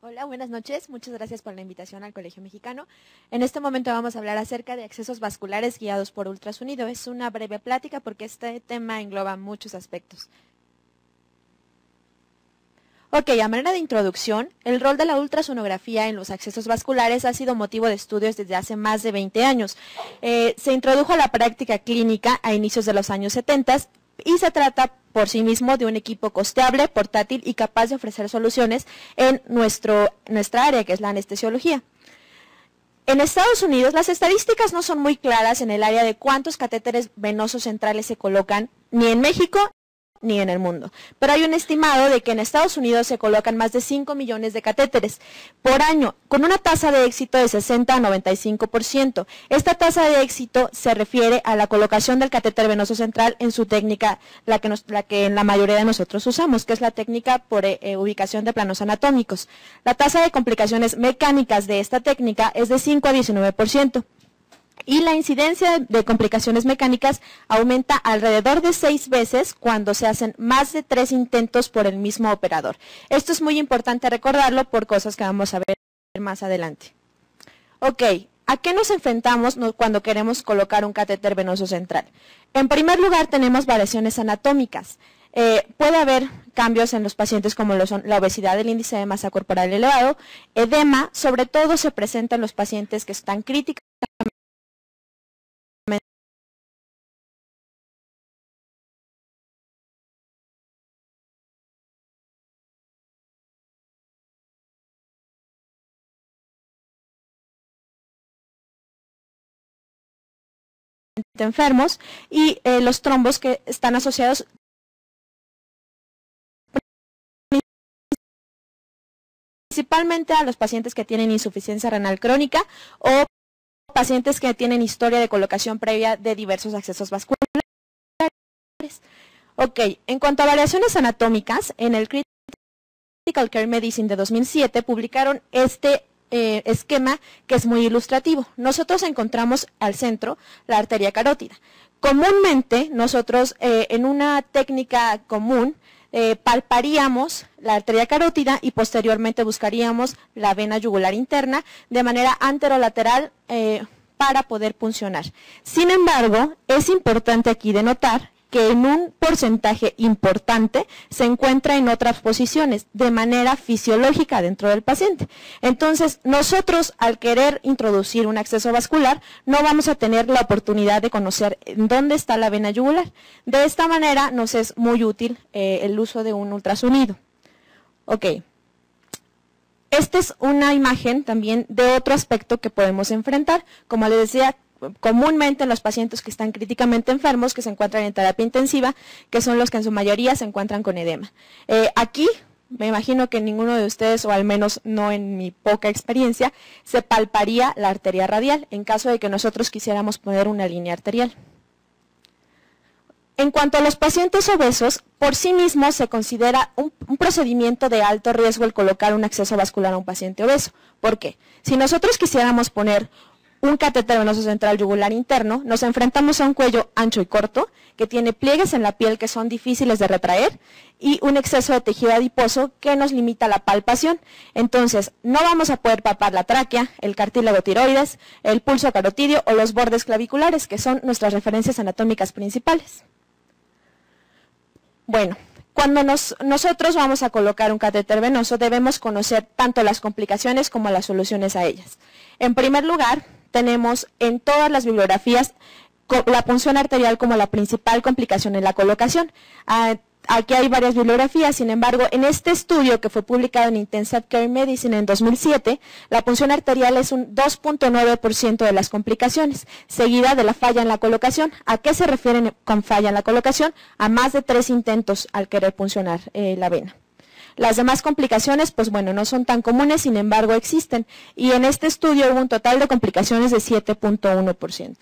Hola, buenas noches. Muchas gracias por la invitación al Colegio Mexicano. En este momento vamos a hablar acerca de accesos vasculares guiados por ultrasonido. Es una breve plática porque este tema engloba muchos aspectos. Ok, a manera de introducción, el rol de la ultrasonografía en los accesos vasculares ha sido motivo de estudios desde hace más de 20 años. Se introdujo a la práctica clínica a inicios de los años 70 y se trata por sí mismo de un equipo costeable, portátil y capaz de ofrecer soluciones en nuestra área, que es la anestesiología. En Estados Unidos, las estadísticas no son muy claras en el área de cuántos catéteres venosos centrales se colocan, ni en México ni en el mundo. Pero hay un estimado de que en Estados Unidos se colocan más de 5 millones de catéteres por año, con una tasa de éxito de 60 a 95%. Esta tasa de éxito se refiere a la colocación del catéter venoso central en su técnica, la que en la mayoría de nosotros usamos, que es la técnica por ubicación de planos anatómicos. La tasa de complicaciones mecánicas de esta técnica es de 5 a 19%. Y la incidencia de complicaciones mecánicas aumenta alrededor de 6 veces cuando se hacen más de 3 intentos por el mismo operador. Esto es muy importante recordarlo por cosas que vamos a ver más adelante. Ok, ¿a qué nos enfrentamos cuando queremos colocar un catéter venoso central? En primer lugar, tenemos variaciones anatómicas. Puede haber cambios en los pacientes como lo son la obesidad, el índice de masa corporal elevado, edema, sobre todo se presenta en los pacientes que están críticamente enfermos y los trombos que están asociados principalmente a los pacientes que tienen insuficiencia renal crónica o pacientes que tienen historia de colocación previa de diversos accesos vasculares. Ok, en cuanto a variaciones anatómicas, en el Critical Care Medicine de 2007 publicaron este esquema que es muy ilustrativo. Nosotros encontramos al centro la arteria carótida. Comúnmente nosotros en una técnica común palparíamos la arteria carótida y posteriormente buscaríamos la vena yugular interna de manera anterolateral para poder puncionar. Sin embargo, es importante aquí denotar que en un porcentaje importante se encuentra en otras posiciones de manera fisiológica dentro del paciente. Entonces, nosotros al querer introducir un acceso vascular, no vamos a tener la oportunidad de conocer dónde está la vena yugular. De esta manera nos es muy útil el uso de un ultrasonido. Ok. Esta es una imagen también de otro aspecto que podemos enfrentar. Como les decía, comúnmente en los pacientes que están críticamente enfermos, que se encuentran en terapia intensiva, que son los que en su mayoría se encuentran con edema. Aquí, me imagino que ninguno de ustedes, o al menos no en mi poca experiencia, se palparía la arteria radial, en caso de que nosotros quisiéramos poner una línea arterial. En cuanto a los pacientes obesos, por sí mismo se considera un procedimiento de alto riesgo el colocar un acceso vascular a un paciente obeso. ¿Por qué? Si nosotros quisiéramos poner un catéter venoso central yugular interno, nos enfrentamos a un cuello ancho y corto, que tiene pliegues en la piel que son difíciles de retraer, y un exceso de tejido adiposo que nos limita la palpación. Entonces, no vamos a poder palpar la tráquea, el cartílago tiroides, el pulso carotidio o los bordes claviculares, que son nuestras referencias anatómicas principales. Bueno, cuando nosotros vamos a colocar un catéter venoso, debemos conocer tanto las complicaciones como las soluciones a ellas. En primer lugar, tenemos en todas las bibliografías la punción arterial como la principal complicación en la colocación. Aquí hay varias bibliografías, sin embargo, en este estudio que fue publicado en Intensive Care Medicine en 2007, la punción arterial es un 2.9% de las complicaciones, seguida de la falla en la colocación. ¿A qué se refieren con falla en la colocación? A más de 3 intentos al querer puncionar la vena. Las demás complicaciones, pues bueno, no son tan comunes, sin embargo existen. Y en este estudio hubo un total de complicaciones de 7.1%.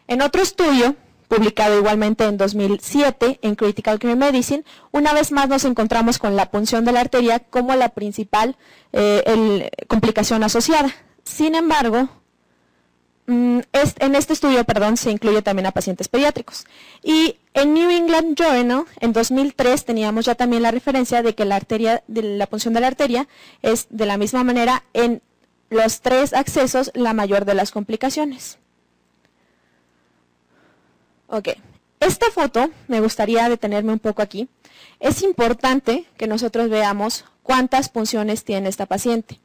En otro estudio, publicado igualmente en 2007 en Critical Care Medicine, una vez más nos encontramos con la punción de la arteria como la principal complicación asociada. Sin embargo, en este estudio, se incluye también a pacientes pediátricos. Y en New England Journal, en 2003, teníamos ya también la referencia de que la punción de la arteria es de la misma manera en los 3 accesos la mayor de las complicaciones. Ok, esta foto, me gustaría detenerme un poco aquí. Es importante que nosotros veamos cuántas punciones tiene esta paciente.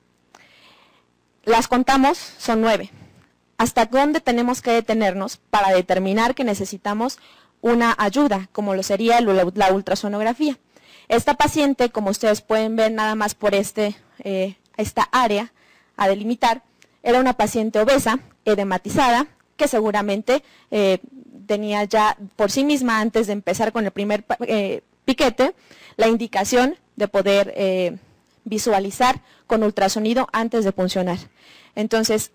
Las contamos, son 9. ¿Hasta dónde tenemos que detenernos para determinar que necesitamos una ayuda, como lo sería la ultrasonografía? Esta paciente, como ustedes pueden ver nada más por esta área a delimitar, era una paciente obesa, edematizada, que seguramente tenía ya por sí misma, antes de empezar con el primer piquete, la indicación de poder visualizar con ultrasonido antes de puncionar. Entonces,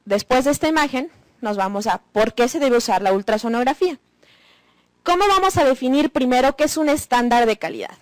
después de esta imagen, nos vamos a ¿por qué se debe usar la ultrasonografía? ¿Cómo vamos a definir primero qué es un estándar de calidad?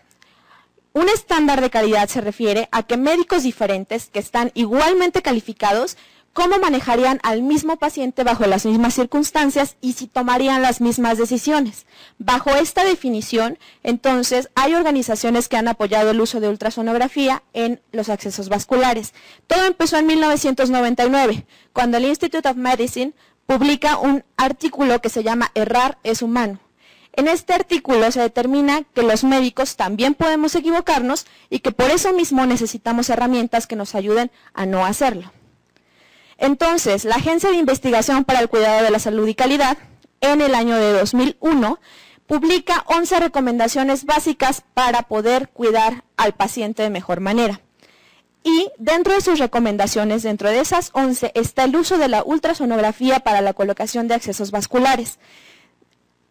Un estándar de calidad se refiere a que médicos diferentes que están igualmente calificados, cómo manejarían al mismo paciente bajo las mismas circunstancias y si tomarían las mismas decisiones. Bajo esta definición, entonces, hay organizaciones que han apoyado el uso de ultrasonografía en los accesos vasculares. Todo empezó en 1999, cuando el Institute of Medicine publica un artículo que se llama Errar es humano. En este artículo se determina que los médicos también podemos equivocarnos y que por eso mismo necesitamos herramientas que nos ayuden a no hacerlo. Entonces, la Agencia de Investigación para el Cuidado de la Salud y Calidad, en el año de 2001, publica 11 recomendaciones básicas para poder cuidar al paciente de mejor manera. Y dentro de sus recomendaciones, dentro de esas 11, está el uso de la ultrasonografía para la colocación de accesos vasculares.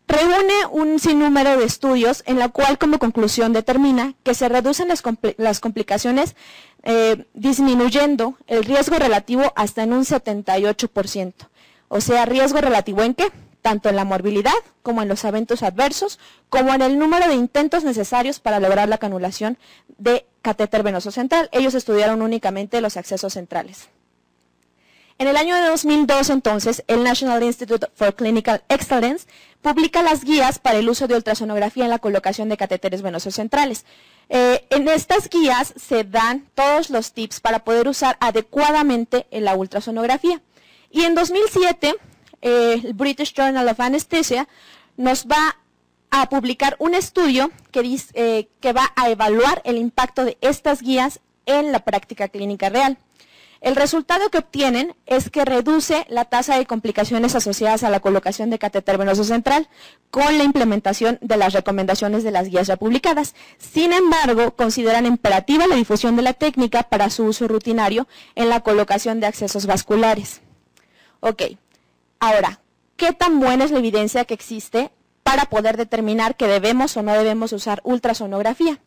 Reúne un sinnúmero de estudios en la cual como conclusión determina que se reducen las complicaciones disminuyendo el riesgo relativo hasta en un 78%. O sea, ¿riesgo relativo en qué? Tanto en la morbilidad como en los eventos adversos, como en el número de intentos necesarios para lograr la canulación de catéter venoso central. Ellos estudiaron únicamente los accesos centrales. En el año de 2002, entonces, el National Institute for Clinical Excellence publica las guías para el uso de ultrasonografía en la colocación de catéteres venosos centrales. En estas guías se dan todos los tips para poder usar adecuadamente la ultrasonografía. Y en 2007, el British Journal of Anesthesia nos va a publicar un estudio que va a evaluar el impacto de estas guías en la práctica clínica real. El resultado que obtienen es que reduce la tasa de complicaciones asociadas a la colocación de catéter venoso central con la implementación de las recomendaciones de las guías ya publicadas. Sin embargo, consideran imperativa la difusión de la técnica para su uso rutinario en la colocación de accesos vasculares. Ok, ahora, ¿qué tan buena es la evidencia que existe para poder determinar que debemos o no debemos usar ultrasonografía?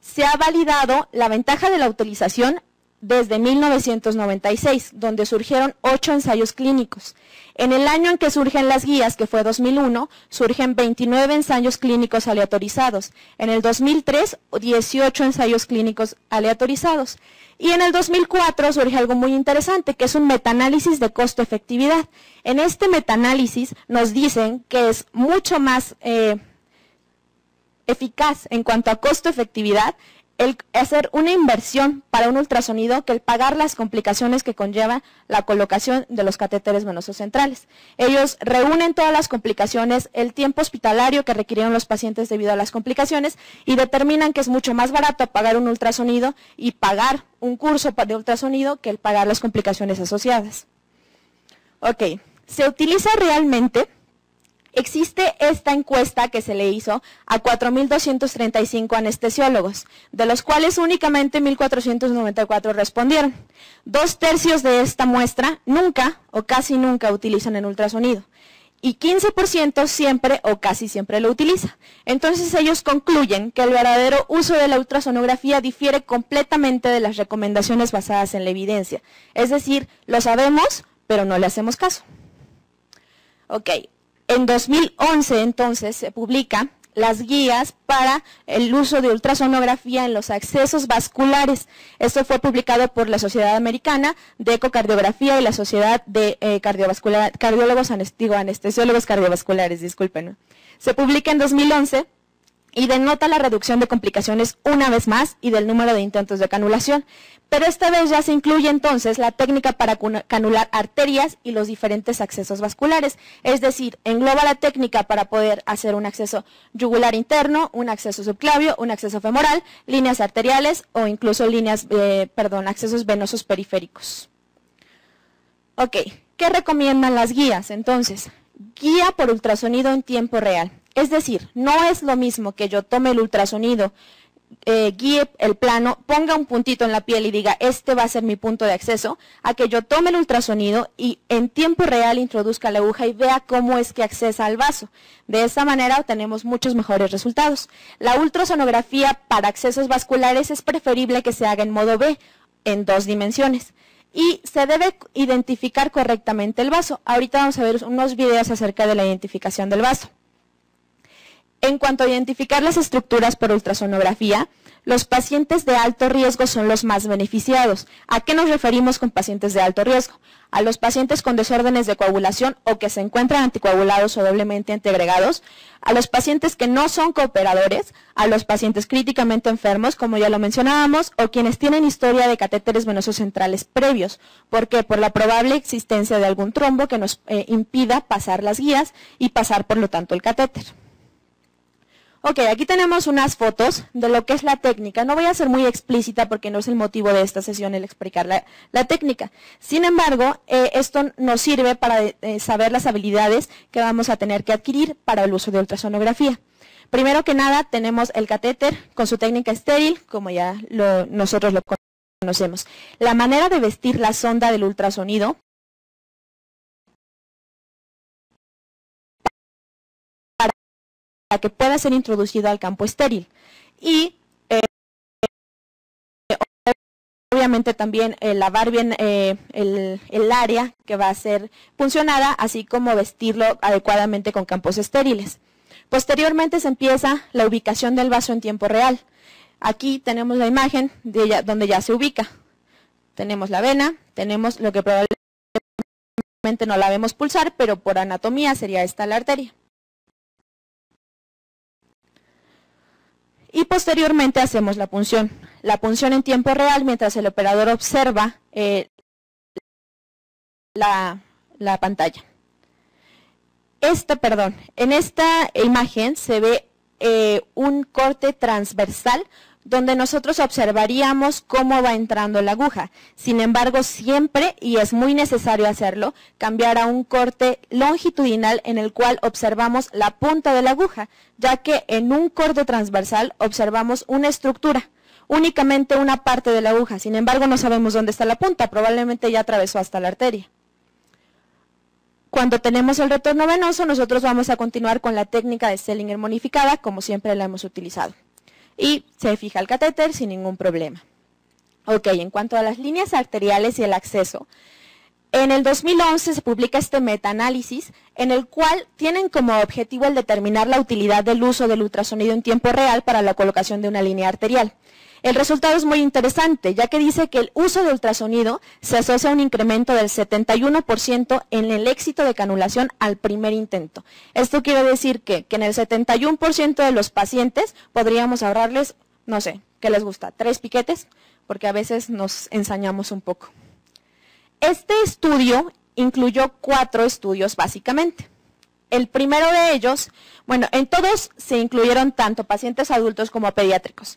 Se ha validado la ventaja de la utilización desde 1996, donde surgieron 8 ensayos clínicos. En el año en que surgen las guías, que fue 2001, surgen 29 ensayos clínicos aleatorizados. En el 2003, 18 ensayos clínicos aleatorizados. Y en el 2004 surge algo muy interesante, que es un metaanálisis de costo-efectividad. En este metaanálisis nos dicen que es mucho más eficaz en cuanto a costo-efectividad el hacer una inversión para un ultrasonido que el pagar las complicaciones que conlleva la colocación de los catéteres venosos centrales. Ellos reúnen todas las complicaciones, el tiempo hospitalario que requirieron los pacientes debido a las complicaciones y determinan que es mucho más barato pagar un ultrasonido y pagar un curso de ultrasonido que el pagar las complicaciones asociadas. Ok, se utiliza realmente. Existe esta encuesta que se le hizo a 4.235 anestesiólogos, de los cuales únicamente 1.494 respondieron. 2/3 de esta muestra nunca o casi nunca utilizan el ultrasonido y 15% siempre o casi siempre lo utiliza. Entonces ellos concluyen que el verdadero uso de la ultrasonografía difiere completamente de las recomendaciones basadas en la evidencia. Es decir, lo sabemos, pero no le hacemos caso. Ok. En 2011, entonces, se publica las guías para el uso de ultrasonografía en los accesos vasculares. Esto fue publicado por la Sociedad Americana de Ecocardiografía y la Sociedad de Anestesiólogos Cardiovasculares, disculpen. Se publica en 2011 y denota la reducción de complicaciones una vez más y del número de intentos de canulación. Pero esta vez ya se incluye entonces la técnica para canular arterias y los diferentes accesos vasculares. Es decir, engloba la técnica para poder hacer un acceso yugular interno, un acceso subclavio, un acceso femoral, líneas arteriales o incluso accesos venosos periféricos. Ok, ¿qué recomiendan las guías? Entonces, guía por ultrasonido en tiempo real. Es decir, no es lo mismo que yo tome el ultrasonido, guíe el plano, ponga un puntito en la piel y diga, este va a ser mi punto de acceso, a que yo tome el ultrasonido y en tiempo real introduzca la aguja y vea cómo es que accesa al vaso. De esta manera obtenemos muchos mejores resultados. La ultrasonografía para accesos vasculares es preferible que se haga en modo B, en 2 dimensiones. Y se debe identificar correctamente el vaso. Ahorita vamos a ver unos videos acerca de la identificación del vaso. En cuanto a identificar las estructuras por ultrasonografía, los pacientes de alto riesgo son los más beneficiados. ¿A qué nos referimos con pacientes de alto riesgo? A los pacientes con desórdenes de coagulación o que se encuentran anticoagulados o doblemente antiagregados, a los pacientes que no son cooperadores, a los pacientes críticamente enfermos, como ya lo mencionábamos, o quienes tienen historia de catéteres venosos centrales previos. ¿Por qué? Por la probable existencia de algún trombo que nos impida pasar las guías y pasar, por lo tanto, el catéter. Ok, aquí tenemos unas fotos de lo que es la técnica. No voy a ser muy explícita porque no es el motivo de esta sesión el explicar la técnica. Sin embargo, esto nos sirve para saber las habilidades que vamos a tener que adquirir para el uso de ultrasonografía. Primero que nada, tenemos el catéter con su técnica estéril, como ya nosotros lo conocemos. La manera de vestir la sonda del ultrasonido que pueda ser introducido al campo estéril. Y obviamente también lavar bien el área que va a ser funcionada, así como vestirlo adecuadamente con campos estériles. Posteriormente se empieza la ubicación del vaso en tiempo real. Aquí tenemos la imagen de donde ya se ubica. Tenemos la vena, tenemos lo que probablemente no la vemos pulsar, pero por anatomía sería esta la arteria. Y posteriormente hacemos la punción. La punción en tiempo real mientras el operador observa la pantalla. En esta imagen se ve un corte transversal donde nosotros observaríamos cómo va entrando la aguja. Sin embargo, siempre, y es muy necesario hacerlo, cambiar a un corte longitudinal en el cual observamos la punta de la aguja, ya que en un corte transversal observamos una estructura, únicamente una parte de la aguja. Sin embargo, no sabemos dónde está la punta, probablemente ya atravesó hasta la arteria. Cuando tenemos el retorno venoso, nosotros vamos a continuar con la técnica de Sellinger modificada, como siempre la hemos utilizado. Y se fija el catéter sin ningún problema. Ok, en cuanto a las líneas arteriales y el acceso, en el 2011 se publica este metaanálisis en el cual tienen como objetivo el determinar la utilidad del uso del ultrasonido en tiempo real para la colocación de una línea arterial. El resultado es muy interesante, ya que dice que el uso de ultrasonido se asocia a un incremento del 71% en el éxito de canulación al primer intento. Esto quiere decir que en el 71% de los pacientes podríamos ahorrarles, no sé, ¿qué les gusta? 3 piquetes, porque a veces nos ensañamos un poco. Este estudio incluyó 4 estudios básicamente. El primero de ellos, bueno, en todos se incluyeron tanto pacientes adultos como pediátricos.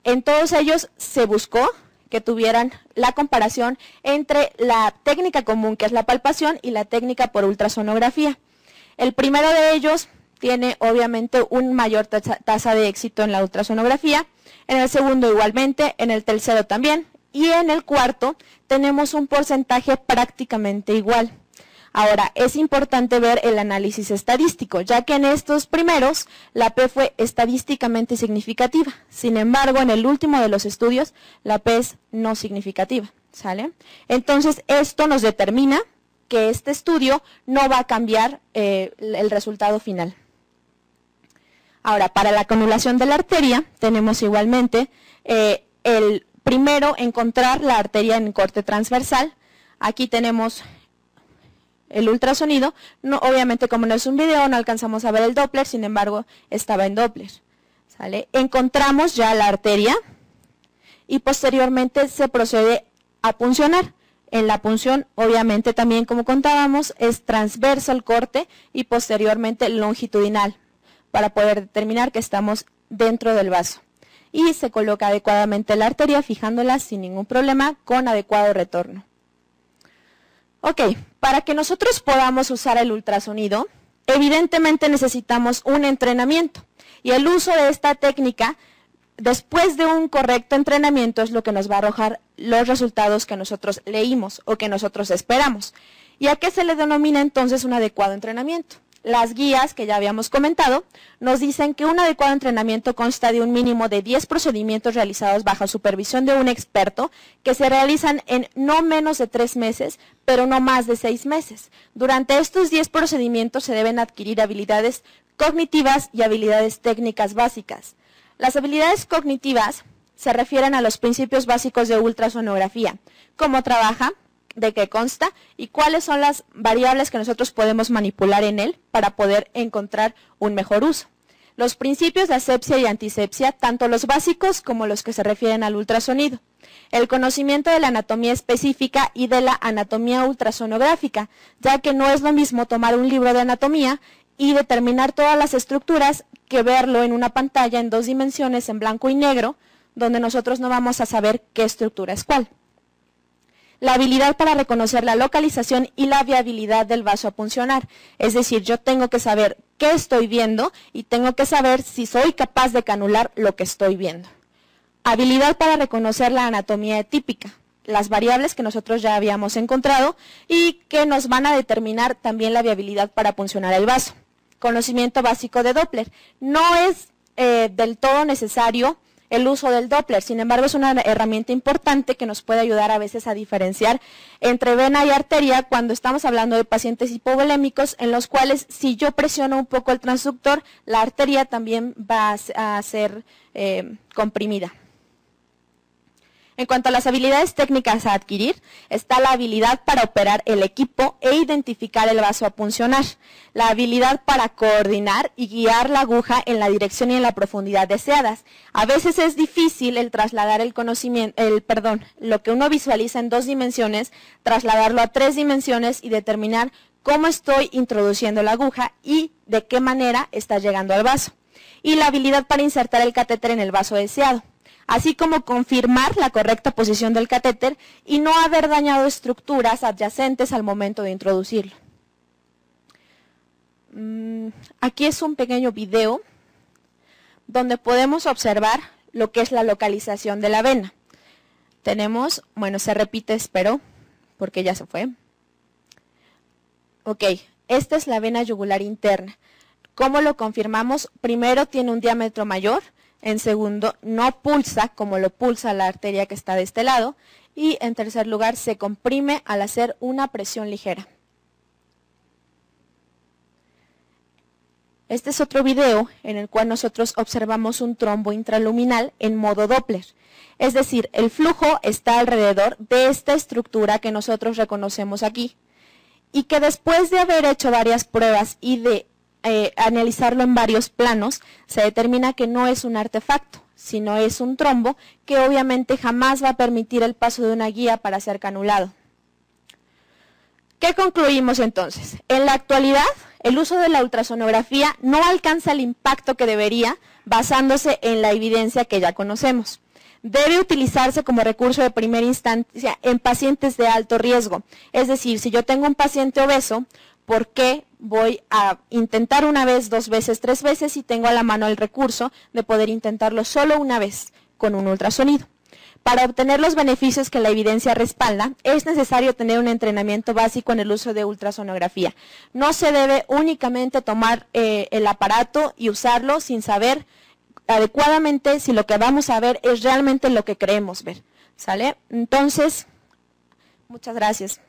En todos ellos se buscó que tuvieran la comparación entre la técnica común, que es la palpación, y la técnica por ultrasonografía. El primero de ellos tiene obviamente un mayor tasa de éxito en la ultrasonografía, en el segundo igualmente, en el tercero también, y en el cuarto tenemos un porcentaje prácticamente igual. Ahora, es importante ver el análisis estadístico, ya que en estos primeros la P fue estadísticamente significativa. Sin embargo, en el último de los estudios, la P es no significativa, ¿sale? Entonces, esto nos determina que este estudio no va a cambiar el resultado final. Ahora, para la canulación de la arteria, tenemos igualmente el primero, encontrar la arteria en corte transversal. Aquí tenemos el ultrasonido. No, obviamente, como no es un video, no alcanzamos a ver el Doppler, sin embargo, estaba en Doppler. ¿Sale? Encontramos ya la arteria y posteriormente se procede a puncionar. En la punción, obviamente, también, como contábamos, es transverso el corte y posteriormente longitudinal, para poder determinar que estamos dentro del vaso. Y se coloca adecuadamente la arteria, fijándola sin ningún problema, con adecuado retorno. Ok, para que nosotros podamos usar el ultrasonido, evidentemente necesitamos un entrenamiento. Y el uso de esta técnica, después de un correcto entrenamiento, es lo que nos va a arrojar los resultados que nosotros leímos o que nosotros esperamos. ¿Y a qué se le denomina entonces un adecuado entrenamiento? Las guías que ya habíamos comentado nos dicen que un adecuado entrenamiento consta de un mínimo de 10 procedimientos realizados bajo supervisión de un experto que se realizan en no menos de 3 meses, pero no más de 6 meses. Durante estos 10 procedimientos se deben adquirir habilidades cognitivas y habilidades técnicas básicas. Las habilidades cognitivas se refieren a los principios básicos de ultrasonografía, cómo trabaja, de qué consta y cuáles son las variables que nosotros podemos manipular en él para poder encontrar un mejor uso. Los principios de asepsia y antisepsia, tanto los básicos como los que se refieren al ultrasonido. El conocimiento de la anatomía específica y de la anatomía ultrasonográfica, ya que no es lo mismo tomar un libro de anatomía y determinar todas las estructuras que verlo en una pantalla en 2 dimensiones en blanco y negro, donde nosotros no vamos a saber qué estructura es cuál. La habilidad para reconocer la localización y la viabilidad del vaso a puncionar. Es decir, yo tengo que saber qué estoy viendo y tengo que saber si soy capaz de canular lo que estoy viendo. Habilidad para reconocer la anatomía típica, las variables que nosotros ya habíamos encontrado y que nos van a determinar también la viabilidad para puncionar el vaso. Conocimiento básico de Doppler. No es del todo necesario el uso del Doppler, sin embargo es una herramienta importante que nos puede ayudar a veces a diferenciar entre vena y arteria cuando estamos hablando de pacientes hipovolémicos, en los cuales si yo presiono un poco el transductor, la arteria también va a ser comprimida. En cuanto a las habilidades técnicas a adquirir, está la habilidad para operar el equipo e identificar el vaso a puncionar, la habilidad para coordinar y guiar la aguja en la dirección y en la profundidad deseadas. A veces es difícil el trasladar el conocimiento, lo que uno visualiza en 2 dimensiones, trasladarlo a 3 dimensiones y determinar cómo estoy introduciendo la aguja y de qué manera está llegando al vaso. Y la habilidad para insertar el catéter en el vaso deseado, así como confirmar la correcta posición del catéter y no haber dañado estructuras adyacentes al momento de introducirlo. Aquí es un pequeño video donde podemos observar lo que es la localización de la vena. Tenemos, bueno, se repite, espero, porque ya se fue. Ok, esta es la vena yugular interna. ¿Cómo lo confirmamos? Primero, tiene un diámetro mayor. En segundo, no pulsa como lo pulsa la arteria que está de este lado. Y en tercer lugar, se comprime al hacer una presión ligera. Este es otro video en el cual nosotros observamos un trombo intraluminal en modo Doppler. Es decir, el flujo está alrededor de esta estructura que nosotros reconocemos aquí. Y que después de haber hecho varias pruebas y de analizarlo en varios planos, se determina que no es un artefacto, sino es un trombo que obviamente jamás va a permitir el paso de una guía para ser canulado. ¿Qué concluimos entonces? En la actualidad, el uso de la ultrasonografía no alcanza el impacto que debería, basándose en la evidencia que ya conocemos. Debe utilizarse como recurso de primera instancia en pacientes de alto riesgo. Es decir, si yo tengo un paciente obeso, ¿por qué voy a intentar una vez, 2 veces, 3 veces y tengo a la mano el recurso de poder intentarlo solo una vez con un ultrasonido? Para obtener los beneficios que la evidencia respalda, es necesario tener un entrenamiento básico en el uso de ultrasonografía. No se debe únicamente tomar el aparato y usarlo sin saber adecuadamente si lo que vamos a ver es realmente lo que creemos ver. ¿Sale? Entonces, muchas gracias.